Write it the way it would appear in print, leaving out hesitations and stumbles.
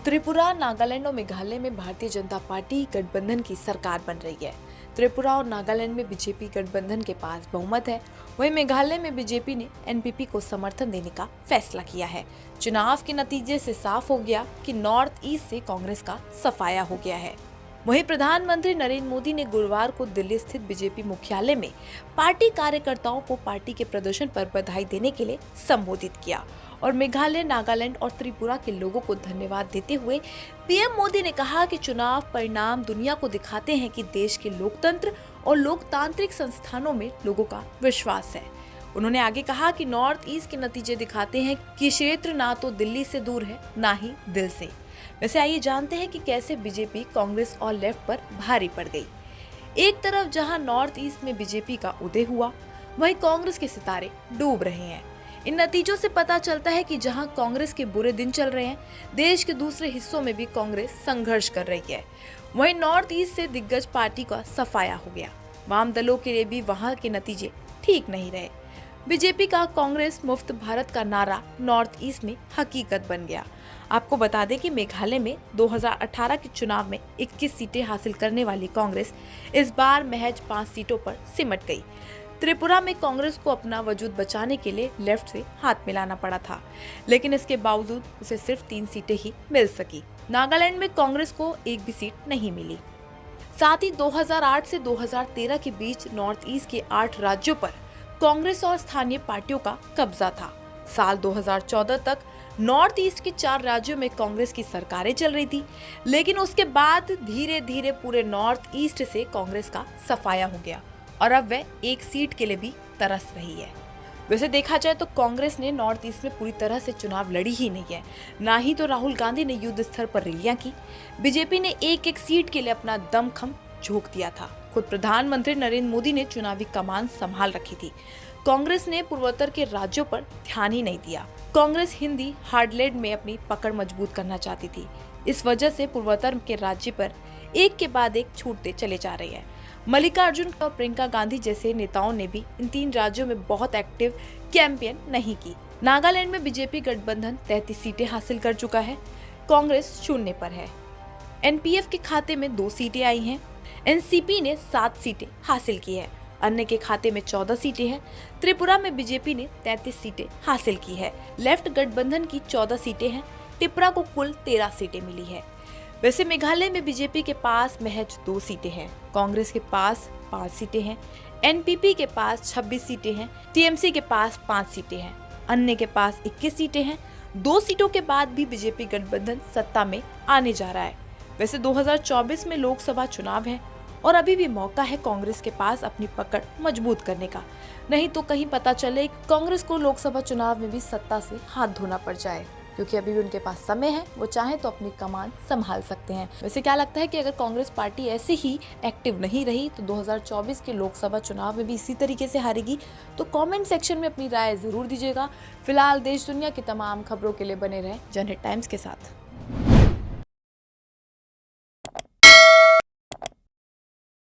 त्रिपुरा, नागालैंड और मेघालय में भारतीय जनता पार्टी गठबंधन की सरकार बन रही है। त्रिपुरा और नागालैंड में बीजेपी गठबंधन के पास बहुमत है। वहीं मेघालय में बीजेपी ने एनपीपी को समर्थन देने का फैसला किया है। चुनाव के नतीजे से साफ हो गया कि नॉर्थ ईस्ट से कांग्रेस का सफाया हो गया है। वहीं प्रधानमंत्री नरेंद्र मोदी ने गुरुवार को दिल्ली स्थित बीजेपी मुख्यालय में पार्टी कार्यकर्ताओं को पार्टी के प्रदर्शन पर बधाई देने के लिए संबोधित किया और मेघालय, नागालैंड और त्रिपुरा के लोगों को धन्यवाद देते हुए पीएम मोदी ने कहा कि चुनाव परिणाम दुनिया को दिखाते हैं कि देश के लोकतंत्र और लोकतांत्रिक संस्थानों में लोगों का विश्वास है। उन्होंने आगे कहा कि नॉर्थ ईस्ट के नतीजे दिखाते हैं कि क्षेत्र ना तो दिल्ली से दूर है, ना ही दिल से। वैसे आइए जानते हैं कि कैसे बीजेपी कांग्रेस और लेफ्ट पर भारी पड़ गई। एक तरफ जहां नॉर्थ ईस्ट में बीजेपी का उदय हुआ, वहीं कांग्रेस के सितारे डूब रहे हैं। इन नतीजों से पता चलता है कि जहां कांग्रेस के बुरे दिन चल रहे हैं, देश के दूसरे हिस्सों में भी कांग्रेस संघर्ष कर रही है। वहीं नॉर्थ ईस्ट से दिग्गज पार्टी का सफाया हो गया। वाम दलों के लिए भी वहां के नतीजे ठीक नहीं रहे। बीजेपी का कांग्रेस मुफ्त भारत का नारा नॉर्थ ईस्ट में हकीकत बन गया। आपको बता दें कि मेघालय में 2018 के चुनाव में 21 सीटें हासिल करने वाली कांग्रेस इस बार महज 5 सीटों पर सिमट गई। त्रिपुरा में कांग्रेस को अपना वजूद बचाने के लिए लेफ्ट से हाथ मिलाना पड़ा था, लेकिन इसके बावजूद उसे सिर्फ 3 सीटें ही मिल सकी। नागालैंड में कांग्रेस को एक भी सीट नहीं मिली। साथ ही 2008 से 2013 के बीच नॉर्थ ईस्ट के 8 राज्यों पर कांग्रेस और स्थानीय पार्टियों का कब्जा था। साल 2014 तक नॉर्थ ईस्ट के 4 राज्यों में कांग्रेस की सरकारें चल रही थी, लेकिन उसके बाद धीरे धीरे पूरे नॉर्थ ईस्ट से कांग्रेस का सफाया हो गया और अब वह एक सीट के लिए भी तरस रही है। वैसे देखा जाए तो कांग्रेस ने नॉर्थ ईस्ट में पूरी तरह से चुनाव लड़ी ही नहीं है, ना ही तो राहुल गांधी ने युद्ध स्तर पर रैलियां की। बीजेपी ने एक एक सीट के लिए अपना दमखम झोंक दिया था। खुद प्रधानमंत्री नरेंद्र मोदी ने चुनावी कमान संभाल रखी थी। कांग्रेस ने पूर्वोत्तर के राज्यों पर ध्यान ही नहीं दिया। कांग्रेस हिंदी हार्टलैंड में अपनी पकड़ मजबूत करना चाहती थी। इस वजह से पूर्वोत्तर के राज्य पर एक के बाद एक छूटते चले जा रही है। मल्लिकार्जुन और प्रियंका गांधी जैसे नेताओं ने भी इन 3 राज्यों में बहुत एक्टिव कैंपेन नहीं की। नागालैंड में बीजेपी गठबंधन 33 सीटें हासिल कर चुका है। कांग्रेस 0 पर है। एनपीएफ के खाते में 2 सीटें आई हैं। एनसीपी ने 7 सीटें हासिल की है। अन्य के खाते में 14 सीटें हैं। त्रिपुरा में बीजेपी ने 33 सीटें हासिल की है। लेफ्ट गठबंधन की 14 सीटें हैं। त्रिपुरा को कुल 13 सीटें मिली है। वैसे मेघालय में बीजेपी के पास महज 2 सीटें हैं। कांग्रेस के पास 5 सीटें हैं। एनपीपी के पास 26 सीटें हैं। टीएमसी के पास 5 सीटें हैं। अन्य के पास 21 सीटें हैं। 2 सीटों के बाद भी बीजेपी गठबंधन सत्ता में आने जा रहा है। वैसे 2024 में लोकसभा चुनाव है और अभी भी मौका है कांग्रेस के पास अपनी पकड़ मजबूत करने का। नहीं तो कहीं पता चले कांग्रेस को लोकसभा चुनाव में भी सत्ता से हाथ धोना पड़ जाए, क्योंकि अभी भी उनके पास समय है। वो चाहे तो अपनी कमान संभाल सकते हैं। वैसे क्या लगता है कि अगर कांग्रेस पार्टी ऐसे ही एक्टिव नहीं रही तो 2024 के लोकसभा चुनाव में भी इसी तरीके से हारेगी? तो कमेंट सेक्शन में अपनी राय जरूर दीजिएगा। फिलहाल देश दुनिया की तमाम खबरों के लिए बने रहें जनहित टाइम्स के साथ।